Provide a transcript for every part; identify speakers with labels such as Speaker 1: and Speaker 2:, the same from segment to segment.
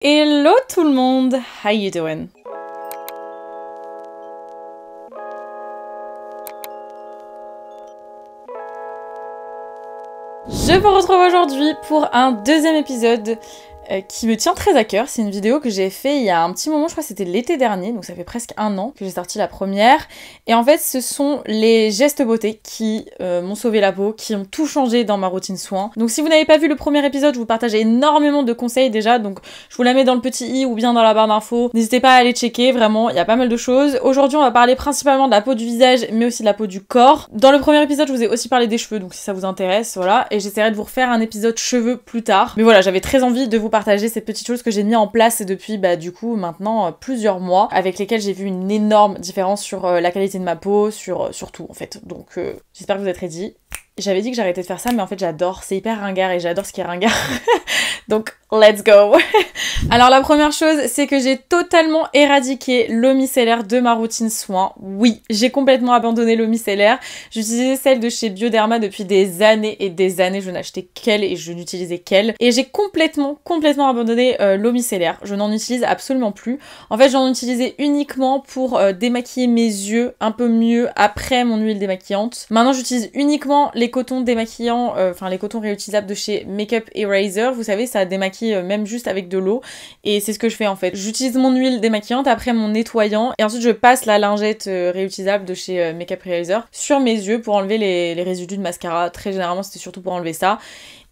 Speaker 1: Hello tout le monde, how you doing? Je vous retrouve aujourd'hui pour un deuxième épisode qui me tient très à cœur. C'est une vidéo que j'ai fait il y a un petit moment, je crois que c'était l'été dernier, donc ça fait presque un an que j'ai sorti la première. Et en fait, ce sont les gestes beauté qui m'ont sauvé la peau, qui ont tout changé dans ma routine soin. Donc si vous n'avez pas vu le premier épisode, je vous partage énormément de conseils déjà, donc je vous la mets dans le petit i ou bien dans la barre d'infos. N'hésitez pas à aller checker, vraiment, il y a pas mal de choses. Aujourd'hui, on va parler principalement de la peau du visage, mais aussi de la peau du corps. Dans le premier épisode, je vous ai aussi parlé des cheveux, donc si ça vous intéresse, voilà. Et j'essaierai de vous refaire un épisode cheveux plus tard. Mais voilà, j'avais très envie de vous partager ces petites choses que j'ai mis en place depuis du coup maintenant plusieurs mois, avec lesquelles j'ai vu une énorme différence sur la qualité de ma peau, sur tout en fait. Donc j'espère que vous êtes ready. J'avais dit que j'arrêtais de faire ça, mais en fait j'adore, c'est hyper ringard et j'adore ce qui est ringard. Donc let's go. Alors la première chose, c'est que j'ai totalement éradiqué l'eau micellaire de ma routine soin. Oui, j'ai complètement abandonné l'eau micellaire. J'utilisais celle de chez Bioderma depuis des années et des années. Je n'achetais qu'elle et je n'utilisais qu'elle. Et j'ai complètement abandonné l'eau micellaire. Je n'en utilise absolument plus. En fait, j'en utilisais uniquement pour démaquiller mes yeux un peu mieux après mon huile démaquillante. Maintenant, j'utilise uniquement les cotons démaquillants, les cotons réutilisables de chez Makeup Eraser. Vous savez, ça démaquille même juste avec de l'eau. Et c'est ce que je fais en fait. J'utilise mon huile démaquillante après mon nettoyant. Et ensuite, je passe la lingette réutilisable de chez Makeup Eraser sur mes yeux pour enlever les résidus de mascara. Très généralement, c'était surtout pour enlever ça.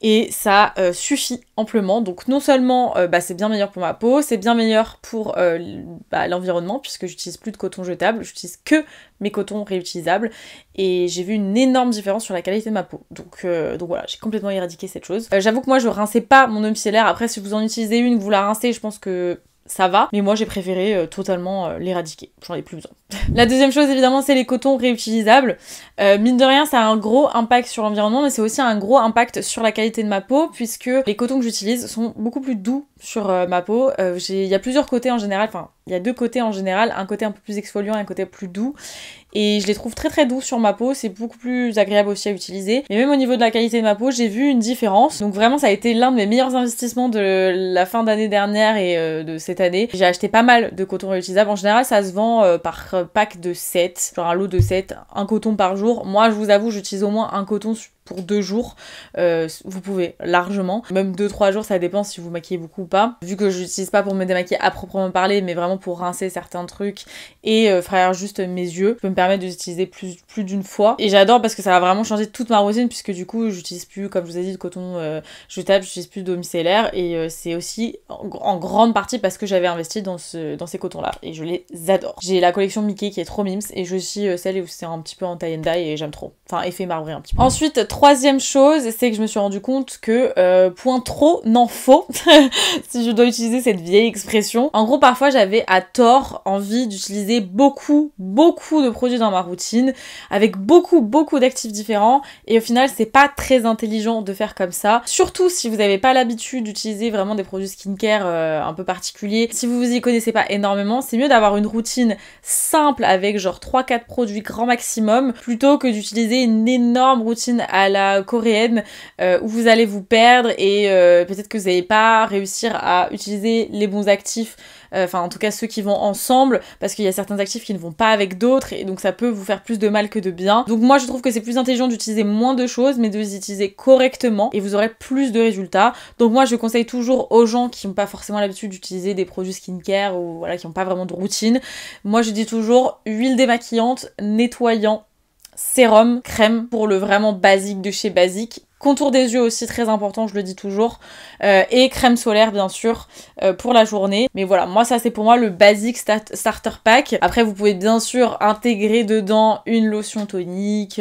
Speaker 1: Et ça suffit amplement. Donc non seulement c'est bien meilleur pour ma peau, c'est bien meilleur pour l'environnement puisque j'utilise plus de coton jetable, j'utilise que mes cotons réutilisables et j'ai vu une énorme différence sur la qualité de ma peau. Donc voilà, j'ai complètement éradiqué cette chose. J'avoue que moi je rinçais pas mon eau micellaire. Après si vous en utilisez une, vous la rincez, je pense que ça va, mais moi j'ai préféré totalement l'éradiquer, j'en ai plus besoin. La deuxième chose évidemment c'est les cotons réutilisables. Mine de rien ça a un gros impact sur l'environnement, mais c'est aussi un gros impact sur la qualité de ma peau, puisque les cotons que j'utilise sont beaucoup plus doux sur ma peau. Il y a plusieurs côtés en général, enfin il y a deux côtés en général, un côté un peu plus exfoliant et un côté plus doux. Et je les trouve très doux sur ma peau, c'est beaucoup plus agréable aussi à utiliser. Mais même au niveau de la qualité de ma peau, j'ai vu une différence. Donc vraiment ça a été l'un de mes meilleurs investissements de la fin d'année dernière et de cette année. J'ai acheté pas mal de coton réutilisable. En général ça se vend par pack de 7, genre un lot de 7, un coton par jour. Moi je vous avoue j'utilise au moins un coton pour 2 jours, vous pouvez largement, même 2-3 jours, ça dépend si vous maquillez beaucoup ou pas, vu que je l'utilise pas pour me démaquiller à proprement parler, mais vraiment pour rincer certains trucs et faire juste mes yeux, je peux me permettre de l'utiliser plus d'une fois, et j'adore parce que ça va vraiment changer toute ma routine, puisque du coup j'utilise plus, comme je vous ai dit, de coton jetable, j'utilise plus d'eau micellaire, et c'est aussi en grande partie parce que j'avais investi dans ces cotons là, et je les adore. J'ai la collection Mickey qui est trop mimes, et j'ai aussi celle où c'est un petit peu en tie and dye, et j'aime trop, enfin effet marbré un petit peu. Ensuite, troisième chose, c'est que je me suis rendu compte que point trop n'en faut, si je dois utiliser cette vieille expression. En gros, parfois j'avais à tort envie d'utiliser beaucoup de produits dans ma routine, avec beaucoup d'actifs différents, et au final c'est pas très intelligent de faire comme ça. Surtout si vous n'avez pas l'habitude d'utiliser vraiment des produits skincare un peu particuliers, si vous y connaissez pas énormément, c'est mieux d'avoir une routine simple avec genre 3-4 produits grand maximum, plutôt que d'utiliser une énorme routine à la coréenne où vous allez vous perdre et peut-être que vous n'allez pas réussir à utiliser les bons actifs, enfin en tout cas ceux qui vont ensemble, parce qu'il y a certains actifs qui ne vont pas avec d'autres, et donc ça peut vous faire plus de mal que de bien. Donc moi je trouve que c'est plus intelligent d'utiliser moins de choses, mais de les utiliser correctement, et vous aurez plus de résultats. Donc moi je conseille toujours aux gens qui n'ont pas forcément l'habitude d'utiliser des produits skincare, ou voilà, qui n'ont pas vraiment de routine, moi je dis toujours huile démaquillante, nettoyant, sérum, crème pour le vraiment basique de chez basique. Contour des yeux aussi très important, je le dis toujours, et crème solaire bien sûr pour la journée. Mais voilà, moi ça c'est pour moi le basic starter pack. Après vous pouvez bien sûr intégrer dedans une lotion tonique,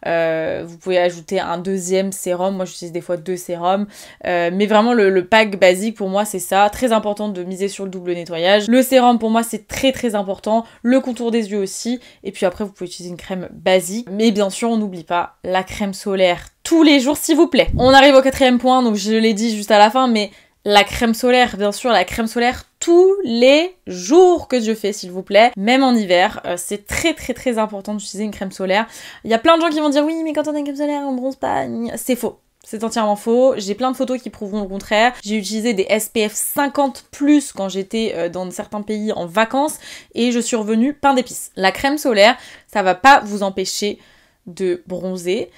Speaker 1: vous pouvez ajouter un deuxième sérum, moi j'utilise des fois 2 sérums, mais vraiment le pack basique pour moi c'est ça. Très important de miser sur le double nettoyage. Le sérum pour moi c'est très important, le contour des yeux aussi, et puis après vous pouvez utiliser une crème basique, mais bien sûr on n'oublie pas la crème solaire tous les jours s'il vous plaît. On arrive au 4e point, donc je l'ai dit juste à la fin, mais la crème solaire, bien sûr, la crème solaire tous les jours que je fais s'il vous plaît, même en hiver, c'est très important d'utiliser une crème solaire. Il y a plein de gens qui vont dire oui mais quand on a une crème solaire on bronze pas, c'est faux. C'est entièrement faux, j'ai plein de photos qui prouveront le contraire. J'ai utilisé des SPF 50+ quand j'étais dans certains pays en vacances et je suis revenue pain d'épices. La crème solaire, ça va pas vous empêcher de bronzer,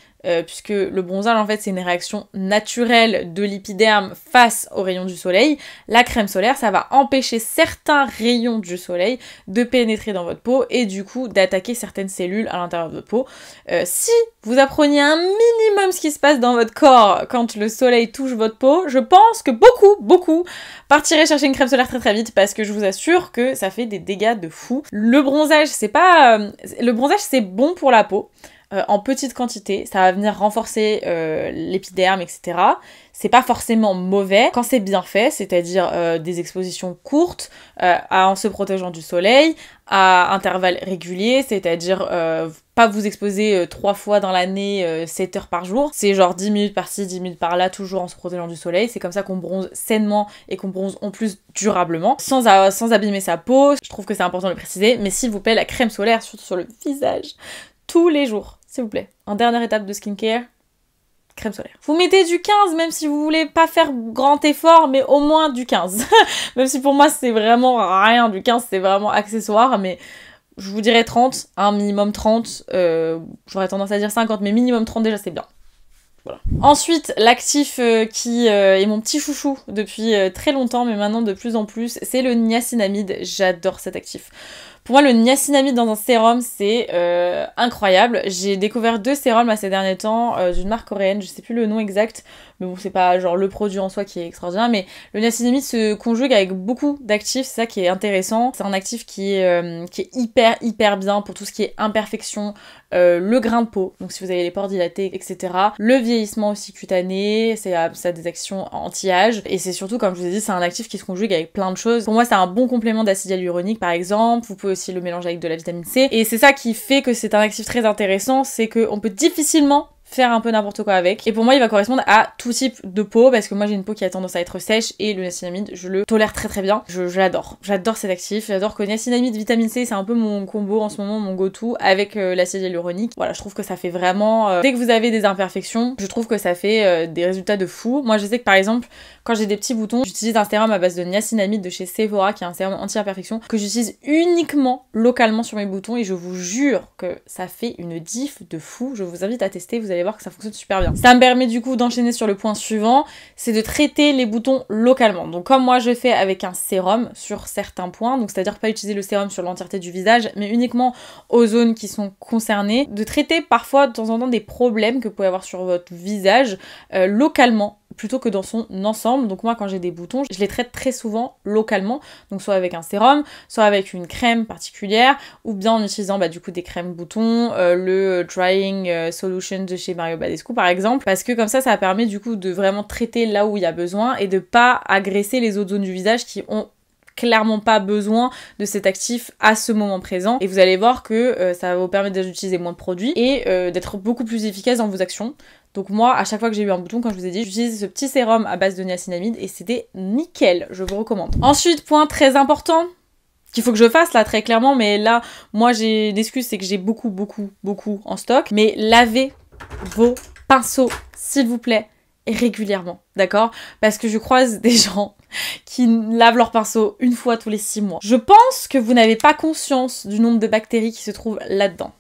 Speaker 1: puisque le bronzage en fait c'est une réaction naturelle de l'épiderme face aux rayons du soleil. La crème solaire, ça va empêcher certains rayons du soleil de pénétrer dans votre peau et du coup d'attaquer certaines cellules à l'intérieur de votre peau. Si vous appreniez un minimum ce qui se passe dans votre corps quand le soleil touche votre peau, je pense que beaucoup partiraient chercher une crème solaire très vite, parce que je vous assure que ça fait des dégâts de fou. Le bronzage, le bronzage c'est bon pour la peau. En petite quantité, ça va venir renforcer l'épiderme, etc. C'est pas forcément mauvais quand c'est bien fait, c'est-à-dire des expositions courtes, en se protégeant du soleil, à intervalles réguliers, c'est-à-dire pas vous exposer 3 fois dans l'année, 7 heures par jour. C'est genre 10 minutes par-ci, 10 minutes par-là, toujours en se protégeant du soleil. C'est comme ça qu'on bronze sainement et qu'on bronze en plus durablement, sans abîmer sa peau. Je trouve que c'est important de le préciser, mais s'il vous plaît, la crème solaire, surtout sur le visage, tous les jours, s'il vous plaît. En dernière étape de skincare, crème solaire. Vous mettez du 15, même si vous voulez pas faire grand effort, mais au moins du 15. Même si pour moi c'est vraiment rien, du 15 c'est vraiment accessoire, mais je vous dirais 30, un minimum 30, j'aurais tendance à dire 50, mais minimum 30 déjà c'est bien. Voilà. Ensuite, l'actif qui est mon petit chouchou depuis très longtemps, mais maintenant de plus en plus, c'est le niacinamide. J'adore cet actif. Pour moi, le niacinamide dans un sérum, c'est incroyable. J'ai découvert 2 sérums ces derniers temps d'une marque coréenne, je sais plus le nom exact, mais bon, c'est pas genre le produit en soi qui est extraordinaire, mais le niacinamide se conjugue avec beaucoup d'actifs, c'est ça qui est intéressant. C'est un actif qui est hyper bien pour tout ce qui est imperfection, le grain de peau, donc si vous avez les pores dilatés, etc. Le vieillissement aussi cutané, ça a des actions anti-âge, et c'est surtout, comme je vous ai dit, c'est un actif qui se conjugue avec plein de choses. Pour moi, c'est un bon complément d'acide hyaluronique, par exemple. Vous pouvez aussi le mélanger avec de la vitamine C, et c'est ça qui fait que c'est un actif très intéressant, c'est qu'on peut difficilement faire un peu n'importe quoi avec. Et pour moi, il va correspondre à tout type de peau, parce que moi j'ai une peau qui a tendance à être sèche, et le niacinamide, je le tolère très bien. Je l'adore. J'adore cet actif. J'adore que niacinamide, vitamine C, c'est un peu mon combo en ce moment, mon go-to, avec l'acide hyaluronique. Voilà, je trouve que ça fait vraiment... dès que vous avez des imperfections, je trouve que ça fait des résultats de fou. Moi, je sais que par exemple, quand j'ai des petits boutons, j'utilise un sérum à base de niacinamide de chez Sephora, qui est un sérum anti-imperfection, que j'utilise uniquement localement sur mes boutons, et je vous jure que ça fait une diff de fou. Je vous invite à tester, vous allez voir que ça fonctionne super bien. Ça me permet du coup d'enchaîner sur le point suivant, c'est de traiter les boutons localement. Donc comme moi je fais avec un sérum sur certains points, donc c'est-à-dire pas utiliser le sérum sur l'entièreté du visage, mais uniquement aux zones qui sont concernées, de traiter parfois de temps en temps des problèmes que vous pouvez avoir sur votre visage localement, plutôt que dans son ensemble. Donc moi quand j'ai des boutons, je les traite très souvent localement, donc soit avec un sérum, soit avec une crème particulière, ou bien en utilisant du coup des crèmes boutons, le Drying Solution de chez Mario Badescu par exemple, parce que comme ça permet du coup de vraiment traiter là où il y a besoin et de pas agresser les autres zones du visage qui ont clairement pas besoin de cet actif à ce moment présent, et vous allez voir que ça va vous permettre d'utiliser moins de produits et d'être beaucoup plus efficace dans vos actions. Donc moi, à chaque fois que j'ai eu un bouton, comme je vous ai dit, j'utilise ce petit sérum à base de niacinamide et c'était nickel, je vous recommande. Ensuite, point très important qu'il faut que je fasse là très clairement, mais là, moi j'ai une excuse, c'est que j'ai beaucoup en stock, mais lavez vos pinceaux, s'il vous plaît, régulièrement, d'accord? Parce que je croise des gens qui lavent leurs pinceaux une fois tous les 6 mois. Je pense que vous n'avez pas conscience du nombre de bactéries qui se trouvent là-dedans.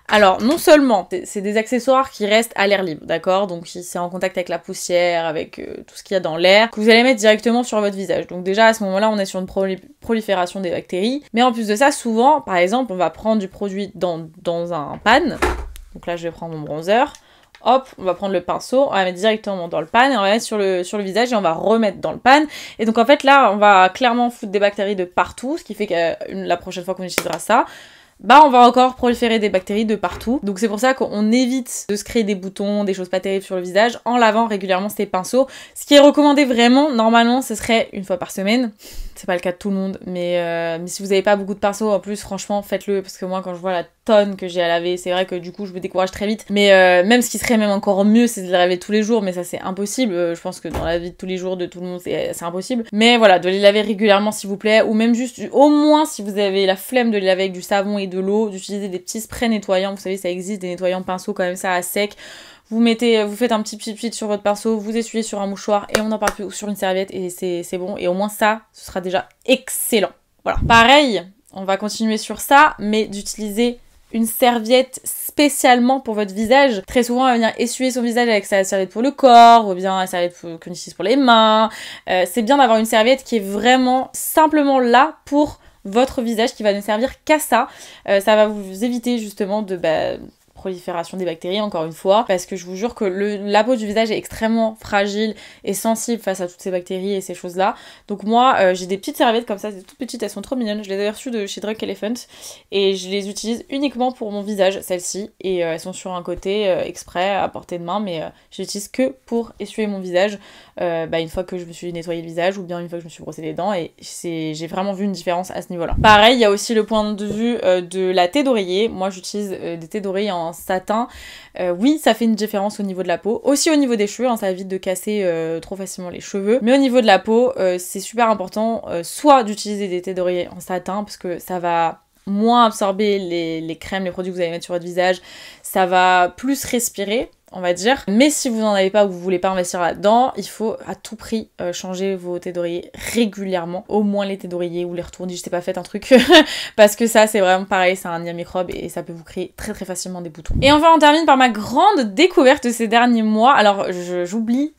Speaker 1: Alors, non seulement, c'est des accessoires qui restent à l'air libre, d'accord? Donc, c'est en contact avec la poussière, avec tout ce qu'il y a dans l'air, que vous allez mettre directement sur votre visage. Donc déjà, à ce moment-là, on est sur une prolifération des bactéries. Mais en plus de ça, souvent, par exemple, on va prendre du produit dans un pan. Donc là, je vais prendre mon bronzer. Hop, on va prendre le pinceau, on va mettre directement dans le pan et on va mettre sur le visage et on va remettre dans le pan. Et donc en fait là, on va clairement foutre des bactéries de partout, ce qui fait que la prochaine fois qu'on utilisera ça, on va encore proliférer des bactéries de partout. Donc c'est pour ça qu'on évite de se créer des boutons, des choses pas terribles sur le visage en lavant régulièrement ces pinceaux. Ce qui est recommandé vraiment, normalement, ce serait 1 fois par semaine. C'est pas le cas de tout le monde, mais si vous avez pas beaucoup de pinceaux, en plus, franchement, faites-le, parce que moi, quand je vois la tonne que j'ai à laver, c'est vrai que du coup, je me décourage très vite. Mais même ce qui serait même encore mieux, c'est de les laver tous les jours, mais ça, c'est impossible. Je pense que dans la vie de tous les jours de tout le monde, c'est impossible. Mais voilà, de les laver régulièrement, s'il vous plaît, ou même juste, au moins, si vous avez la flemme de les laver avec du savon et de l'eau, d'utiliser des petits sprays nettoyants. Vous savez, ça existe, des nettoyants pinceaux comme ça à sec. vous faites un petit pchit sur votre pinceau, vous essuyez sur un mouchoir et on n'en parle plus, ou sur une serviette et c'est bon. Et au moins ça, ce sera déjà excellent. Voilà. Pareil, on va continuer sur ça, mais d'utiliser une serviette spécialement pour votre visage. Très souvent, on va venir essuyer son visage avec sa serviette pour le corps, ou bien la serviette qu'on utilise pour les mains. C'est bien d'avoir une serviette qui est vraiment simplement là pour votre visage, qui va ne servir qu'à ça. Ça va vous éviter justement de prolifération des bactéries, encore une fois, parce que je vous jure que la peau du visage est extrêmement fragile et sensible face à toutes ces bactéries et ces choses-là. Donc moi, j'ai des petites serviettes comme ça, c'est toutes petites, elles sont trop mignonnes. Je les ai reçues de chez Drunk Elephant et je les utilise uniquement pour mon visage, celles-ci, et elles sont sur un côté exprès à portée de main, mais je les utilise que pour essuyer mon visage une fois que je me suis nettoyé le visage ou bien une fois que je me suis brossé les dents, et j'ai vraiment vu une différence à ce niveau-là. Pareil, il y a aussi le point de vue de la thé d'oreiller. Moi, j'utilise des thés d'oreiller en satin. Oui, ça fait une différence au niveau de la peau, aussi au niveau des cheveux, hein, ça évite de casser trop facilement les cheveux, mais au niveau de la peau, c'est super important soit d'utiliser des thés d'oreiller en satin parce que ça va moins absorber les crèmes, les produits que vous allez mettre sur votre visage, ça va plus respirer, on va dire. Mais si vous n'en avez pas ou vous voulez pas investir là-dedans, il faut à tout prix changer vos thés d'oreiller régulièrement. Au moins les thés d'oreiller ou les retournis, je sais pas, faites un truc. Parce que ça, c'est vraiment pareil, c'est un nid à microbes et ça peut vous créer très très facilement des boutons. Et enfin, on termine par ma grande découverte de ces derniers mois. Alors, j'oublie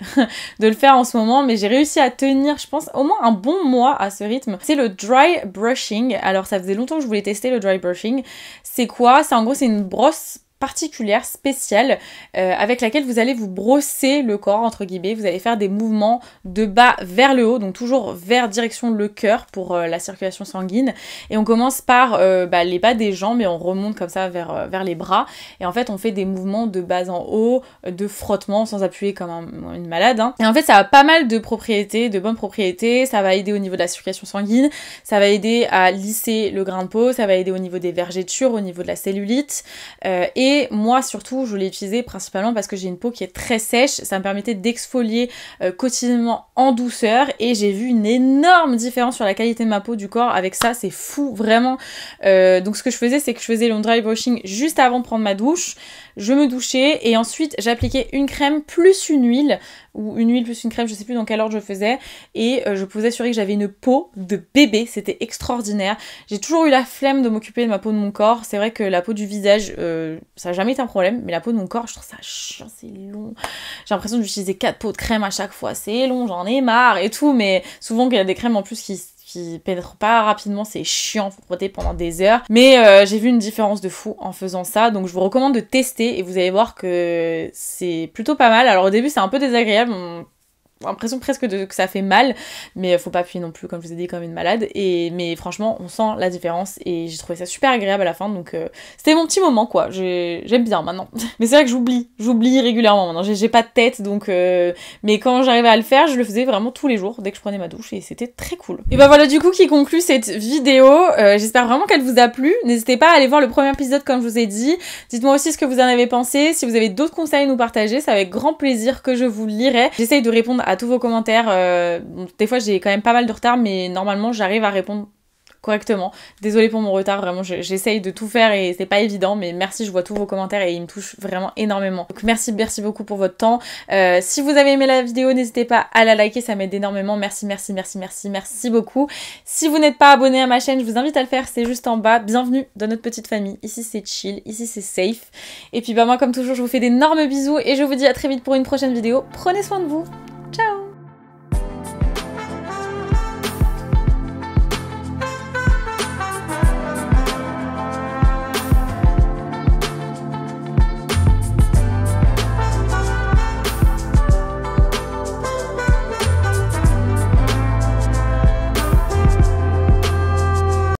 Speaker 1: de le faire en ce moment, mais j'ai réussi à tenir, je pense, au moins un bon mois à ce rythme. C'est le dry brushing. Alors, ça faisait longtemps que je voulais tester le dry brushing. C'est quoi? En gros, c'est une brosse particulière, spéciale, avec laquelle vous allez vous brosser le corps, entre guillemets. Vous allez faire des mouvements de bas vers le haut, donc toujours vers direction le cœur pour la circulation sanguine. Et on commence par les bas des jambes et on remonte comme ça vers les bras. Et en fait, on fait des mouvements de bas en haut, de frottement sans appuyer comme une malade. Hein. Et en fait, ça a pas mal de propriétés, de bonnes propriétés. Ça va aider au niveau de la circulation sanguine, ça va aider à lisser le grain de peau, ça va aider au niveau des vergetures, au niveau de la cellulite. Et moi surtout, je l'ai utilisé principalement parce que j'ai une peau qui est très sèche, ça me permettait d'exfolier quotidiennement en douceur et j'ai vu une énorme différence sur la qualité de ma peau, du corps avec ça, c'est fou vraiment. Donc ce que je faisais, c'est que je faisais le dry brushing juste avant de prendre ma douche, je me douchais et ensuite j'appliquais une crème plus une huile, ou une huile plus une crème, je sais plus dans quel ordre je faisais, et je pouvais assurer que j'avais une peau de bébé, c'était extraordinaire. J'ai toujours eu la flemme de m'occuper de ma peau de mon corps, c'est vrai que la peau du visage, ça n'a jamais été un problème, mais la peau de mon corps, je trouve ça chiant, c'est long. J'ai l'impression d'utiliser 4 pots de crème à chaque fois, c'est long, j'en ai marre et tout, mais souvent qu'il y a des crèmes en plus qui pénètrent pas rapidement, c'est chiant, faut frotter pendant des heures. Mais j'ai vu une différence de fou en faisant ça, donc je vous recommande de tester et vous allez voir que c'est plutôt pas mal. Alors au début c'est un peu désagréable, l'impression presque que ça fait mal, mais faut pas appuyer non plus, comme je vous ai dit, comme une malade. Mais franchement, on sent la différence et j'ai trouvé ça super agréable à la fin, donc c'était mon petit moment quoi. J'aime bien maintenant. Mais c'est vrai que j'oublie régulièrement maintenant. J'ai pas de tête, donc mais quand j'arrivais à le faire, je le faisais vraiment tous les jours dès que je prenais ma douche et c'était très cool. Et bah voilà du coup qui conclut cette vidéo. J'espère vraiment qu'elle vous a plu. N'hésitez pas à aller voir le premier épisode comme je vous ai dit. Dites-moi aussi ce que vous en avez pensé. Si vous avez d'autres conseils à nous partager, c'est avec grand plaisir que je vous lirai. J'essaye de répondre à tous vos commentaires. Des fois j'ai quand même pas mal de retard, mais normalement j'arrive à répondre correctement. Désolée pour mon retard, vraiment j'essaye de tout faire et c'est pas évident, mais merci, je vois tous vos commentaires et ils me touchent vraiment énormément. Donc merci beaucoup pour votre temps. Si vous avez aimé la vidéo, n'hésitez pas à la liker, ça m'aide énormément. Merci beaucoup. Si vous n'êtes pas abonné à ma chaîne, je vous invite à le faire, c'est juste en bas. Bienvenue dans notre petite famille. Ici c'est chill, ici c'est safe. Et puis moi comme toujours, je vous fais d'énormes bisous et je vous dis à très vite pour une prochaine vidéo. Prenez soin de vous.